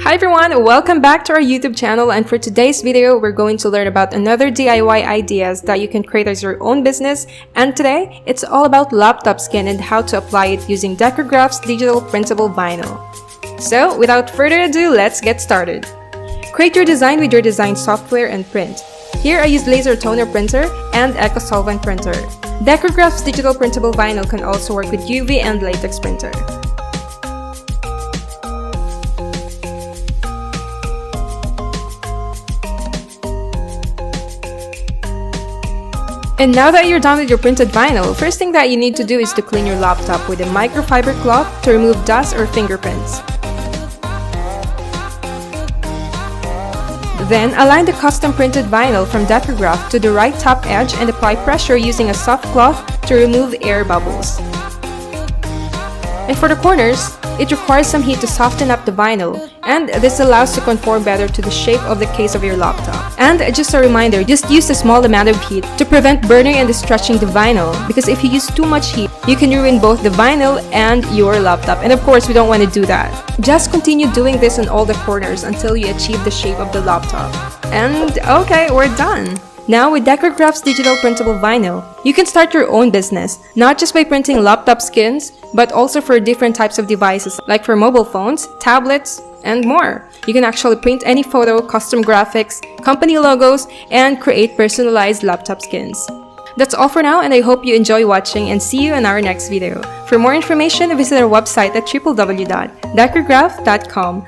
Hi everyone, welcome back to our YouTube channel, and for today's video we're going to learn about another DIY ideas that you can create as your own business, and today it's all about laptop skin and how to apply it using decorgraff's digital printable vinyl. So without further ado, let's get started. Create your design with your design software and print. Here I use laser toner printer and eco solvent printer. Decorgraff's digital printable vinyl can also work with UV and latex printer. And now that you're done with your printed vinyl, first thing that you need to do is to clean your laptop with a microfiber cloth to remove dust or fingerprints. Then, align the custom printed vinyl from decorgraff to the right top edge and apply pressure using a soft cloth to remove air bubbles. And for the corners, it requires some heat to soften up the vinyl, and this allows to conform better to the shape of the case of your laptop. And just a reminder, just use a small amount of heat to prevent burning and stretching the vinyl, because if you use too much heat, you can ruin both the vinyl and your laptop, and of course we don't want to do that. Just continue doing this on all the corners until you achieve the shape of the laptop. And okay, we're done! Now, with decorgraff's digital printable vinyl, you can start your own business, not just by printing laptop skins, but also for different types of devices, like for mobile phones, tablets, and more. You can actually print any photo, custom graphics, company logos, and create personalized laptop skins. That's all for now, and I hope you enjoy watching, and see you in our next video. For more information, visit our website at www.decorgraff.com.